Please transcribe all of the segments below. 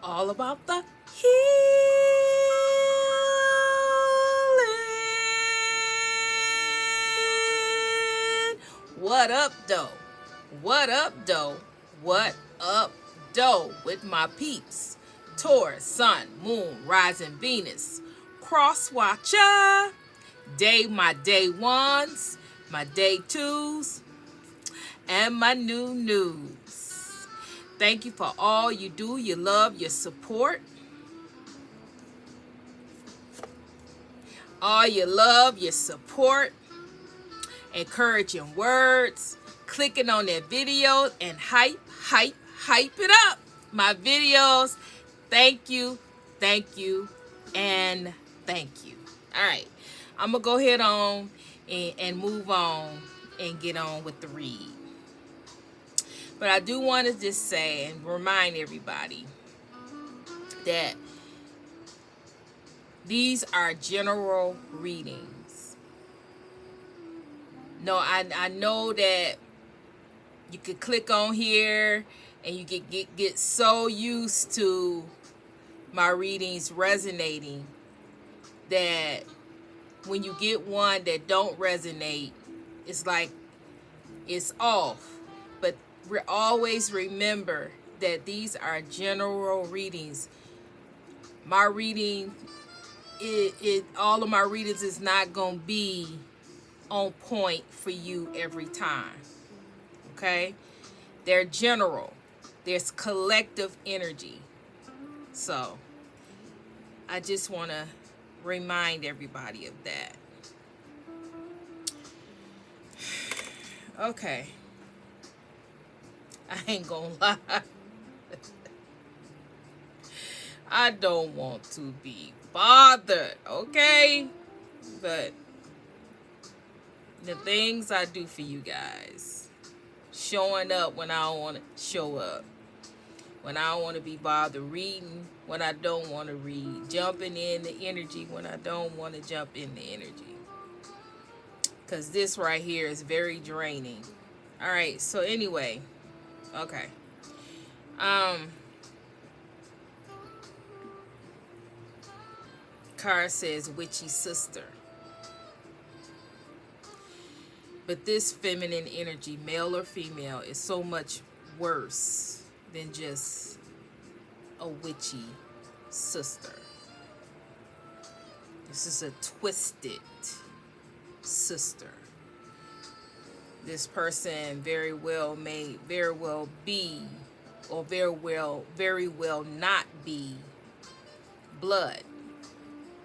all about the healing. What up, though? What up, though? What up, though? With my peeps, Taurus, Sun, Moon, Rising, Venus, Cross Watcher, my day ones, my day twos, and my new news. Thank you for all you do, your love, your support. All your love, your support, encouraging words, clicking on their videos, and hype it up. My videos, thank you, and thank you. All right, I'm going to go ahead on and move on and get on with the read. But I do want to just say and remind everybody that these are general readings. No, I know that you could click on here and you get so used to my readings resonating that when you get one that don't resonate, it's like it's off. But always remember that these are general readings. My reading, all of my readings is not gonna be on point for you every time. Okay? They're general. There's collective energy. So I just want to remind everybody of that. Okay. I ain't gonna lie. I don't want to be bothered, okay? But the things I do for you guys, showing up when I don't want to show up, when I don't want to be bothered, reading when I don't want to read, jumping in the energy when I don't want to jump in the energy. Because this right here is very draining. All right, so anyway, okay. Card says witchy sister. But this feminine energy, male or female, is so much worse than just a witchy sister. This is a twisted sister. This person very well be, or very well not be blood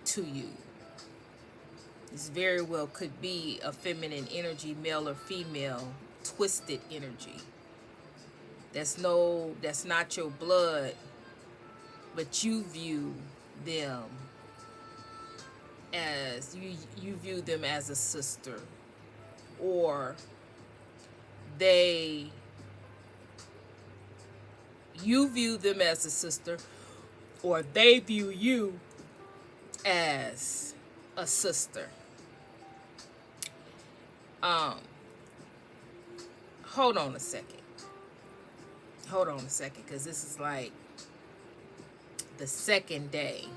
to you. This very well could be a feminine energy, male or female, twisted energy. That's not your blood, but you view them as you view them as a sister, or you view them as a sister, or they view you as a sister. Hold on a second, because this is like the second day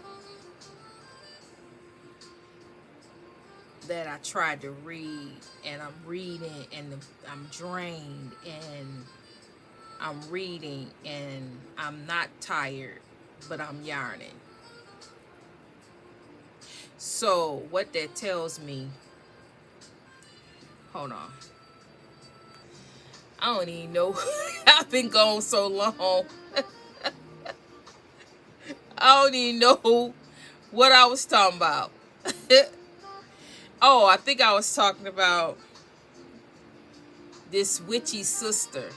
that I tried to read, and I'm reading and I'm drained, and I'm reading and I'm not tired, but I'm yarning. So what that tells me, hold on, I don't even know. I've been gone so long. I don't even know what I was talking about. Oh, I think I was talking about this witchy sister.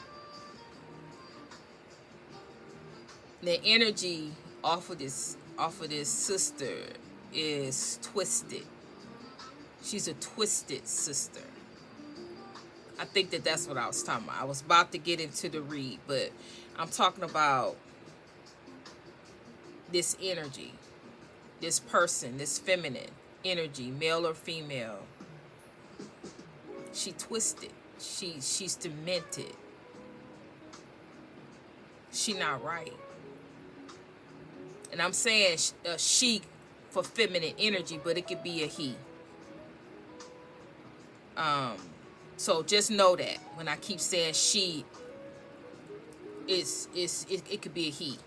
The energy off of this sister is twisted. She's a twisted sister. I think that's what I was talking about. I was about to get into the read, but I'm talking about this energy, this person, this feminine energy, male or female. She twisted. She's demented. She not right. And I'm saying she for feminine energy, but it could be a he. So just know that when I keep saying she, it could be a he.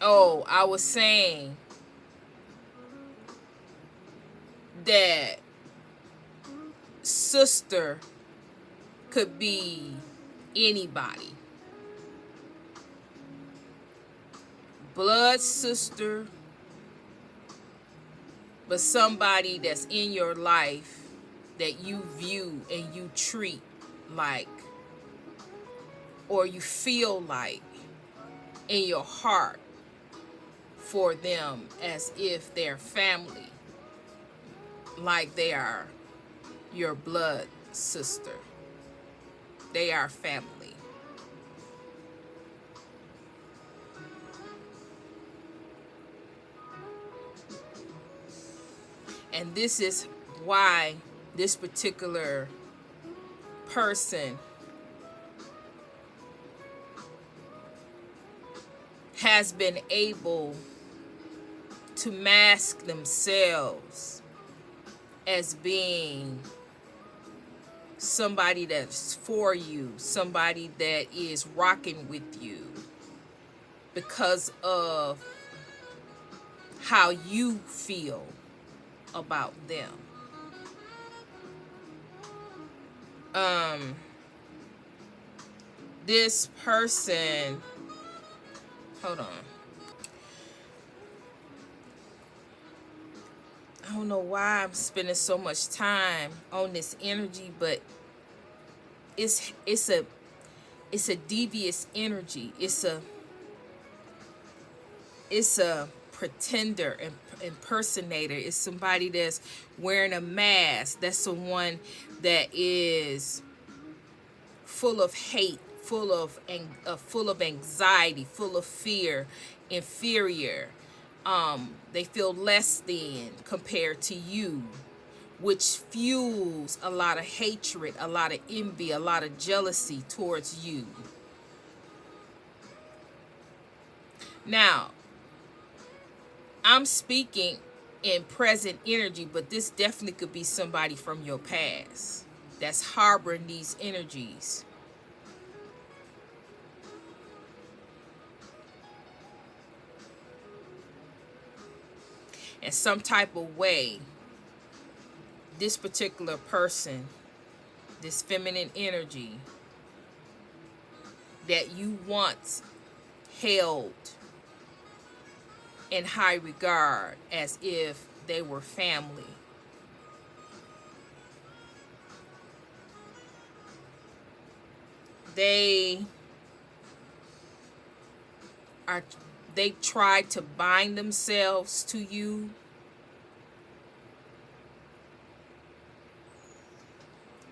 Oh, I was saying that sister could be anybody. Blood sister, but somebody that's in your life that you view and you treat like, or you feel like in your heart for them as if they're family, like they are your blood sister. They are family. And this is why this particular person has been able to mask themselves as being somebody that's for you, somebody that is rocking with you because of how you feel about them. This person, hold on. I don't know why I'm spending so much time on this energy, but it's a devious energy. It's a pretender and impersonator. It's somebody that's wearing a mask. That's someone that is full of hate, full of anxiety, full of fear, inferior. They feel less than compared to you, which fuels a lot of hatred, a lot of envy, a lot of jealousy towards you. Now, I'm speaking in present energy, but this definitely could be somebody from your past that's harboring these energies. In some type of way, this particular person, this feminine energy that you once held in high regard as if they were family, they are they try to bind themselves to you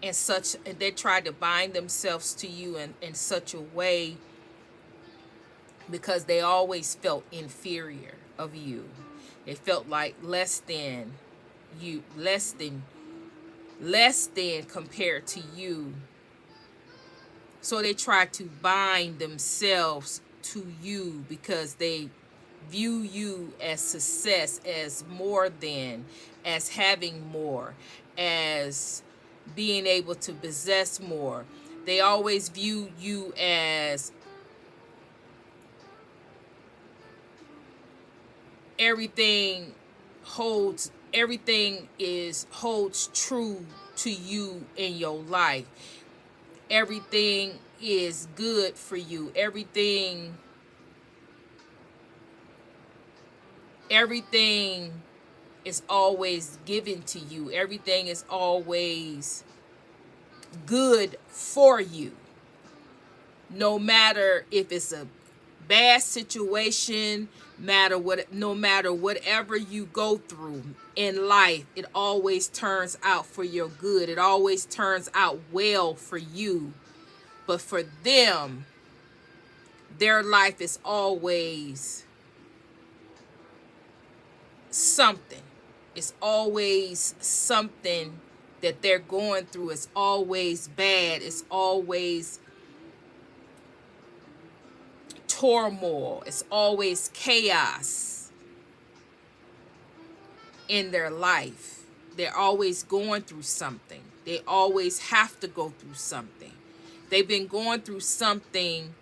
in such they try to bind themselves to you in such a way because they always felt inferior of you. They felt like less than you, less than compared to you. So they try to bind themselves to you because they view you as success, as more than, as having more, as being able to possess more. They always view you as everything holds true to you in your life. Everything is good for you. Everything is always given to you. Everything is always good for you. No matter if it's a bad situation, no matter whatever you go through in life, it always turns out for your good. It always turns out well for you. But for them, their life is always something. It's always something that they're going through. It's always bad. It's always turmoil. It's always chaos in their life. They're always going through something. They always have to go through something. They've been going through something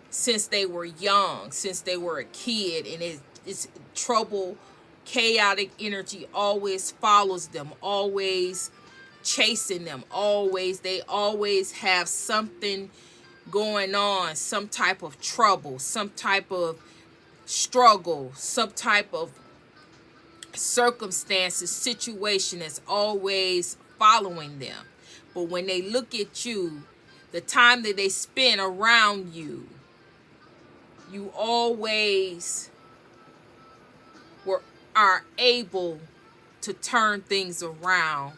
since they were young, since they were a kid, and it's trouble, chaotic energy always follows them, always chasing them, they always have something going on, some type of trouble, some type of struggle, some type of circumstances, situation that's always following them. But when they look at you, the time that they spend around you, you always are able to turn things around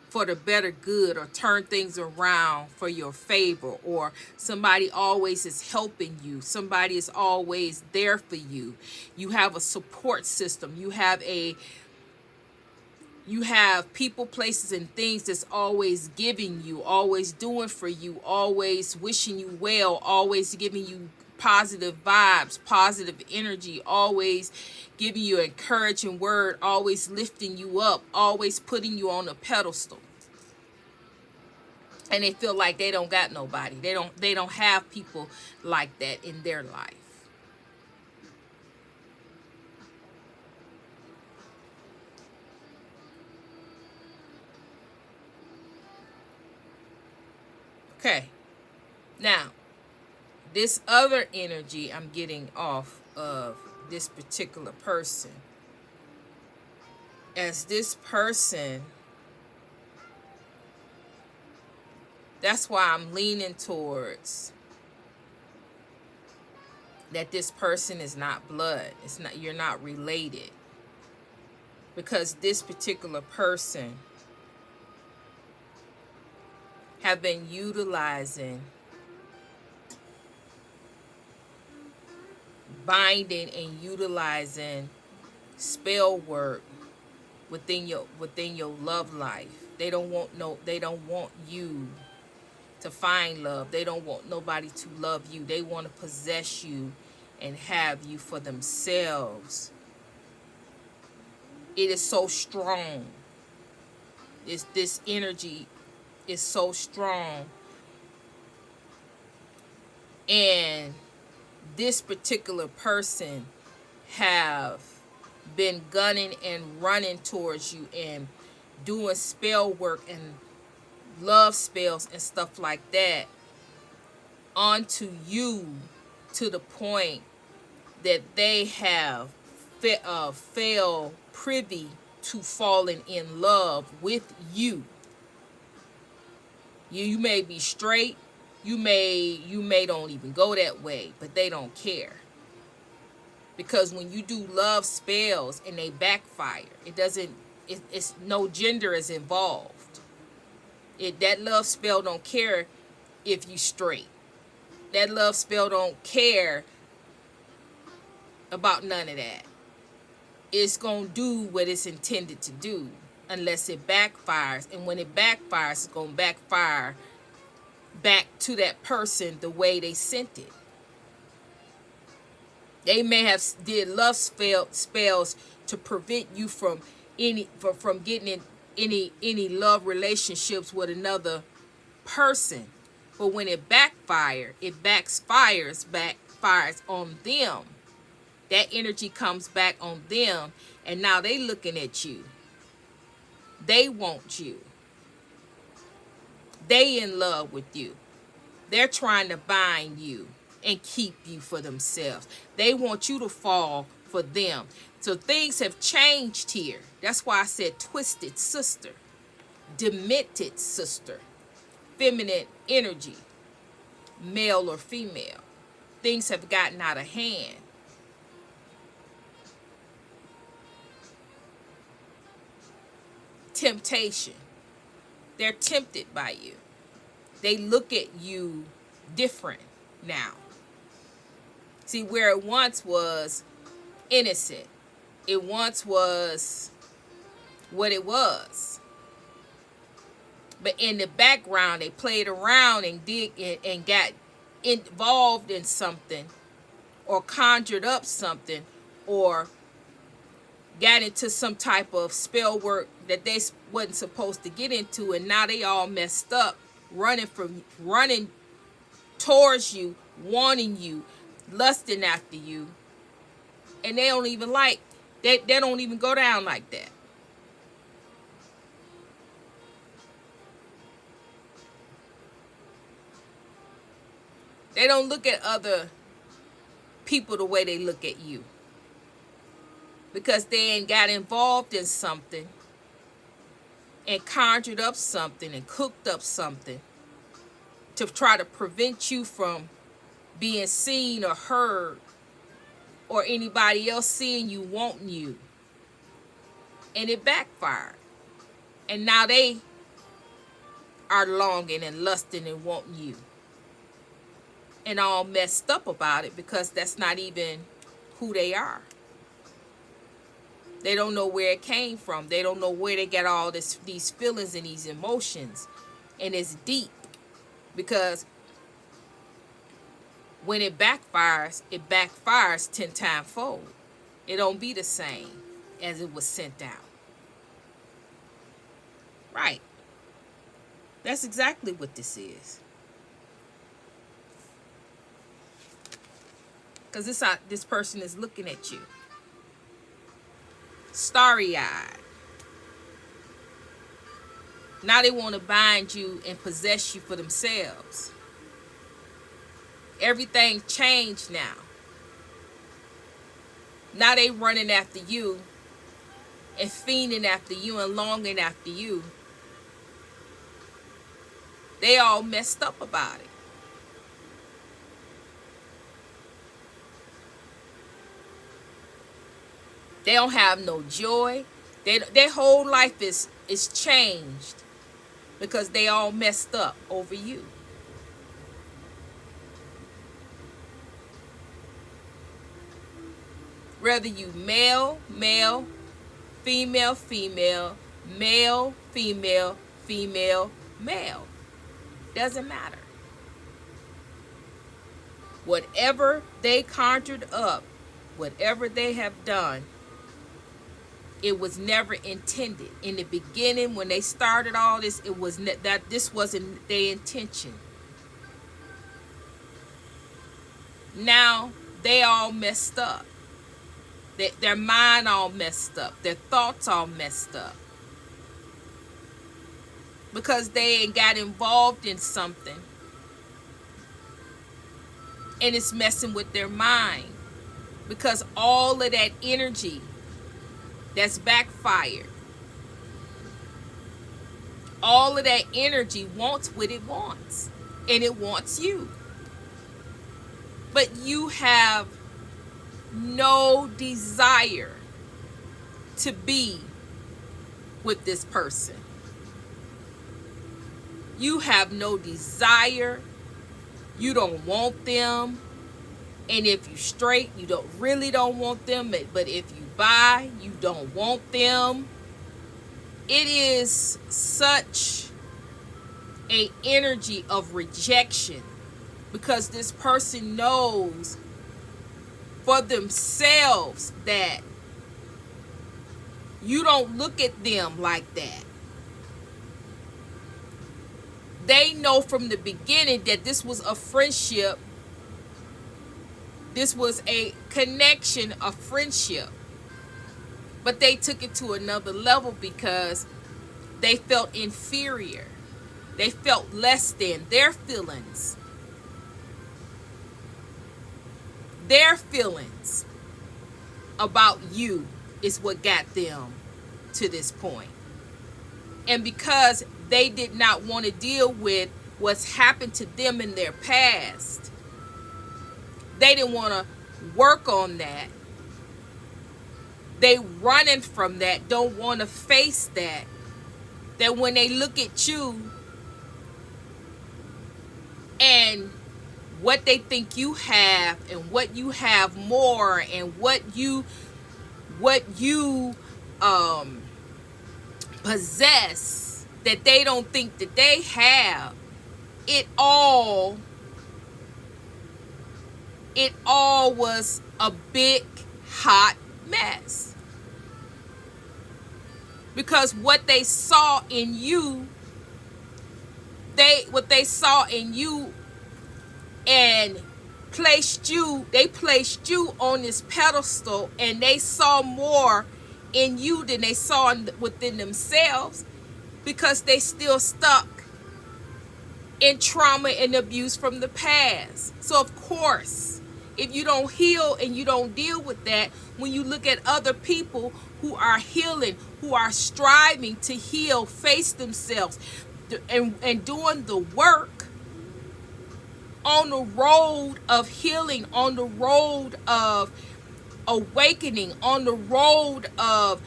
for the better good, or turn things around for your favor, or somebody always is helping you. Somebody is always there for you. You have a support system. You have people, places, and things that's always giving you, always doing for you, always wishing you well, always giving you positive vibes, positive energy, always giving you an encouraging word, always lifting you up, always putting you on a pedestal. And they feel like they don't got nobody. They don't have people like that in their life. Okay. Now, this other energy I'm getting off of this particular person, as this person, that's why I'm leaning towards that this person is not blood. It's not, you're not related. Because this particular person have been utilizing binding and utilizing spell work within your love life. They don't want you to find love. They don't want nobody to love you. They want to possess you and have you for themselves. It is so strong. This energy is so strong. And this particular person have been gunning and running towards you and doing spell work and love spells and stuff like that onto you, to the point that they have fell privy to falling in love with you. You may be straight, you may don't even go that way, but they don't care. Because when you do love spells and they backfire, it's no gender is involved. That love spell don't care if you straight. That love spell don't care about none of that. It's going to do what it's intended to do unless it backfires. And when it backfires, it's going to backfire back to that person the way they sent it. They may have did love spells to prevent you from getting in any love relationships with another person. But when it backfires on them. That energy comes back on them, and now they looking at you. They want you. They in love with you. They're trying to bind you and keep you for themselves. They want you to fall for them. So things have changed here. That's why I said twisted sister, demented sister, feminine energy, male or female. Things have gotten out of hand. Temptation. They're tempted by you. They look at you different now. See, where it once was innocent, it once was what it was. But in the background, they played around and did it and got involved in something or conjured up something or got into some type of spell work that they wasn't supposed to get into, and now they all messed up, running towards you, wanting you, lusting after you, and they don't even they don't even go down like that. They don't look at other people the way they look at you, because they ain't got involved in something and conjured up something and cooked up something to try to prevent you from being seen or heard or anybody else seeing you, wanting you. And it backfired. And now they are longing and lusting and wanting you. And all messed up about it, because that's not even who they are. They don't know where it came from. They don't know where they get all these feelings and these emotions. And it's deep. Because when it backfires 10 times fold. It don't be the same as it was sent out. Right. That's exactly what this is. Because this person is looking at you starry-eyed. Now they want to bind you and possess you for themselves. Everything changed now. Now they running after you and fiending after you and longing after you. They all messed up about it. They don't have no joy. Their whole life is changed because they all messed up over you. Whether you male, female, male, female, male. Doesn't matter. Whatever they conjured up, whatever they have done, it was never intended. In the beginning, when they started all this, it was that this wasn't their intention. Now they all messed up. Their mind all messed up. Their thoughts all messed up. Because they got involved in something. And it's messing with their mind. Because all of that energy that's backfired, all of that energy wants what it wants. And it wants you. But you have no desire to be with this person. You have no desire. You don't want them. And if you straight, you really don't want them. But if you bi, you don't want them. It is such an energy of rejection, because this person knows for themselves that you don't look at them like that. They know from the beginning that this was a friendship. This was a connection, a friendship. But they took it to another level because they felt inferior. They felt less than. Their feelings about you is what got them to this point. And because they did not want to deal with what's happened to them in their past, they didn't want to work on that. They running from that, don't want to face that. That when they look at you and what they think you have and what you have more and what you possess that they don't think that they have, it all it all was a big hot mess. Because what they saw in you, what they saw in you and they placed you on this pedestal, and they saw more in you than they saw within themselves, because they still stuck in trauma and abuse from the past. So of course, if you don't heal and you don't deal with that, when you look at other people who are healing, who are striving to heal, face themselves, and doing the work on the road of healing, on the road of awakening, on the road of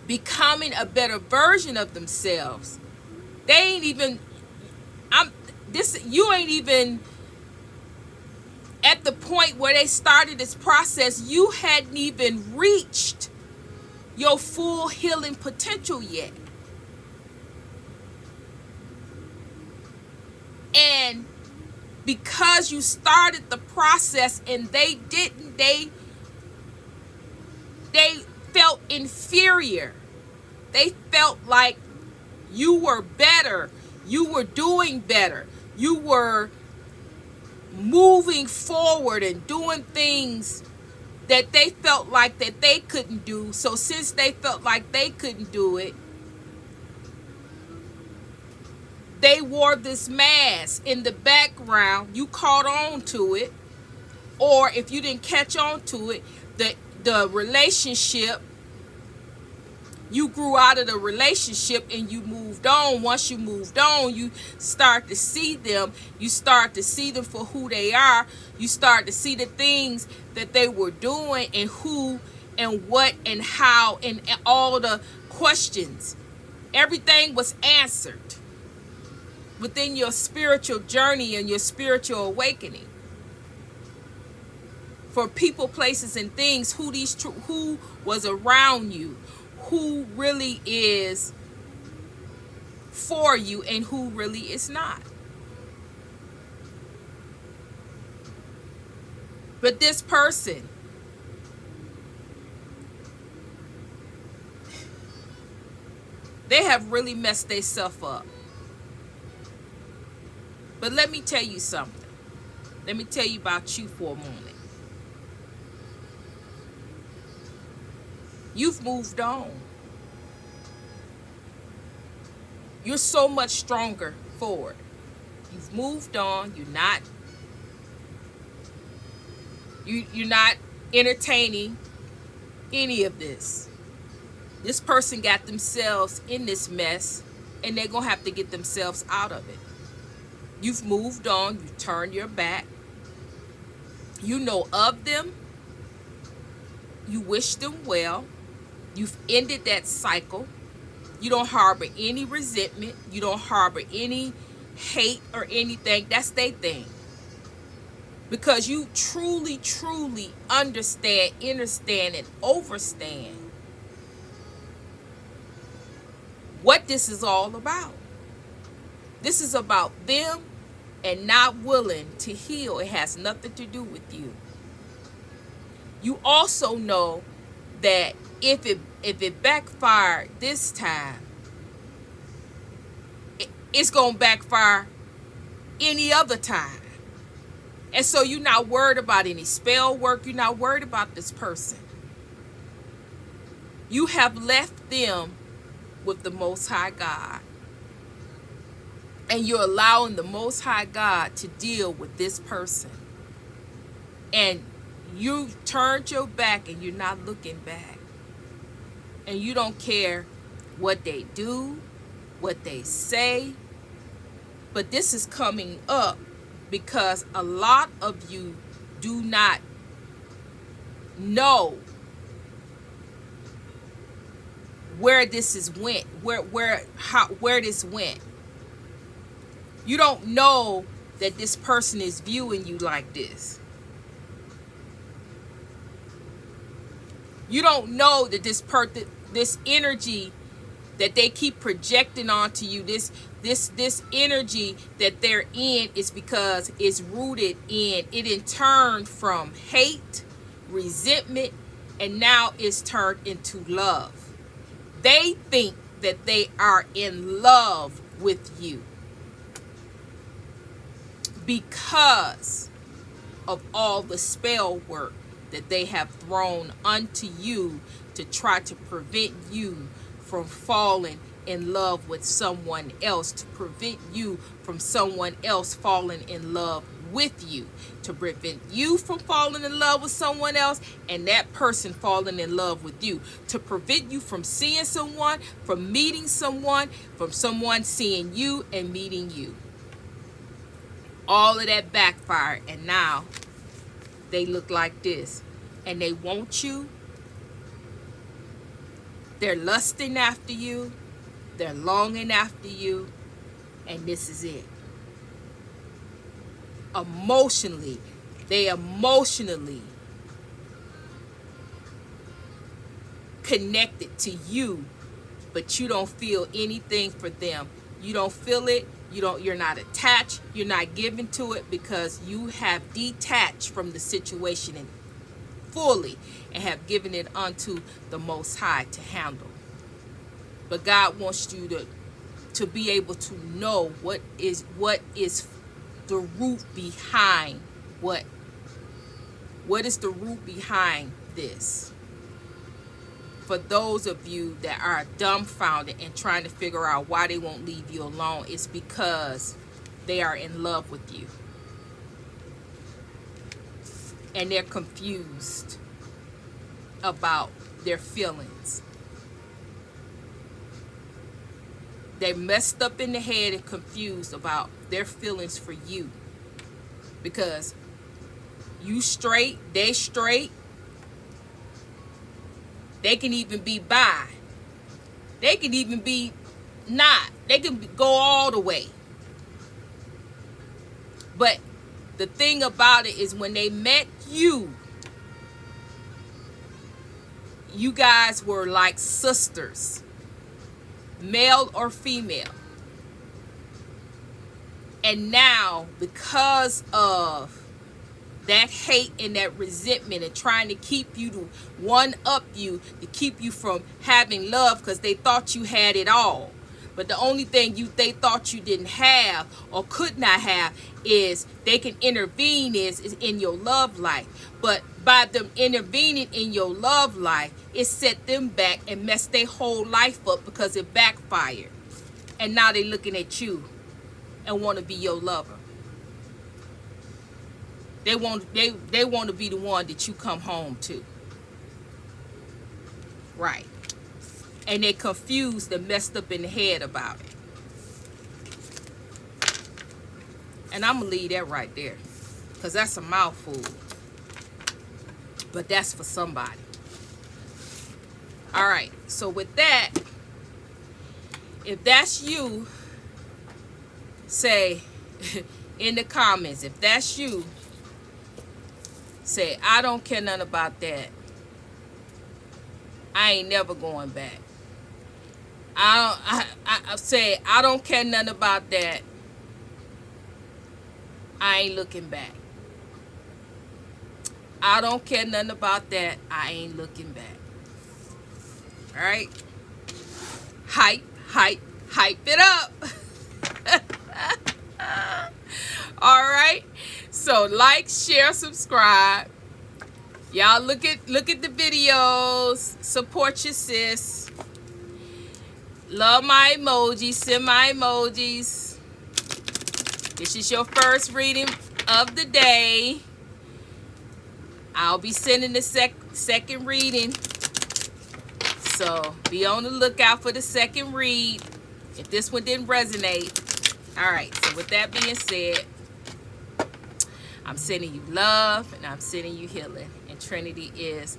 becoming a better version of themselves, they ain't even you ain't even at the point where they started this process. You hadn't even reached your full healing potential yet. And because you started the process and they didn't, they felt inferior. They felt like you were better, you were doing better, you were moving forward and doing things that they felt like that they couldn't do. So since they felt like they couldn't do it, they wore this mask in the background. You caught on to it, or if you didn't catch on to it, the relationship, you grew out of the relationship and you moved on. Once you moved on, you start to see them. You start to see them for who they are. You start to see the things that they were doing, and who and what and how, and all the questions. Everything was answered within your spiritual journey and your spiritual awakening. For people, places, and things, who was around you, who really is for you and who really is not. But this person, they have really messed themselves up. But let me tell you something. Let me tell you about you for a moment. You've moved on. You're so much stronger for it. You've moved on. You're not entertaining any of this. This person got themselves in this mess, and they're gonna have to get themselves out of it. You've moved on. You turned your back. You know of them. You wish them well. You've ended that cycle. You don't harbor any resentment. You don't harbor any hate or anything. That's their thing. Because you truly, truly understand, and overstand what this is all about. This is about them and not willing to heal. It has nothing to do with you. You also know that if it backfired this time, it's gonna backfire any other time. And so you're not worried about any spell work. You're not worried about this person. You have left them with the Most High God. And you're allowing the Most High God to deal with this person. And you turned your back and you're not looking back. And you don't care what they do, what they say. But this is coming up because a lot of you do not know where this is went, where this went. You don't know that this person is viewing you like this. You don't know that this energy that they keep projecting onto you, this energy that they're in, is because it's rooted in turn from hate, resentment, and now it's turned into love. They think that they are in love with you because of all the spell work that they have thrown unto you to try to prevent you from falling in love with someone else, to prevent you from someone else falling in love with you, to prevent you from falling in love with someone else and that person falling in love with you, to prevent you from seeing someone, from meeting someone, from someone seeing you and meeting you. All of that backfired, and now they look like this, and they want you. They're lusting after you, they're longing after you, and this is it. Emotionally, they emotionally connected to you, but you don't feel anything for them. You don't feel it. You're not attached. You're not given to it because you have detached from the situation and fully, and have given it unto the Most High to handle. But God wants you to be able to know what is the root behind what is the root behind this. For those of you that are dumbfounded and trying to figure out why they won't leave you alone, it's because they are in love with you. And they're confused about their feelings. They're messed up in the head and confused about their feelings for you. Because you straight, they straight. They can even be bi. They can even be not. They can go all the way. But the thing about it is, when they met you, you guys were like sisters, male or female. And now, because of that hate and that resentment and trying to keep you, to one up you, to keep you from having love, because they thought you had it all. But the only thing they thought you didn't have or could not have is they can intervene is in your love life. But by them intervening in your love life, it set them back and messed their whole life up because it backfired. And now they looking at you and want to be your lover. They want to be the one that you come home to. Right. And they confused and messed up in the head about it. And I'm going to leave that right there, because that's a mouthful. But that's for somebody. All right. So with that, if that's you, say in the comments, if that's you, say, I don't care nothing about that. I ain't never going back. I say, I don't care nothing about that. I ain't looking back. I don't care nothing about that. I ain't looking back. All right? Hype, hype, hype it up. All right? So like, share, subscribe. Y'all look at the videos. Support your sis. Love my emojis. Send my emojis. This is your first reading of the day. I'll be sending the second reading. So be on the lookout for the second read if this one didn't resonate. All right. So with that being said, I'm sending you love and I'm sending you healing. And Trinity is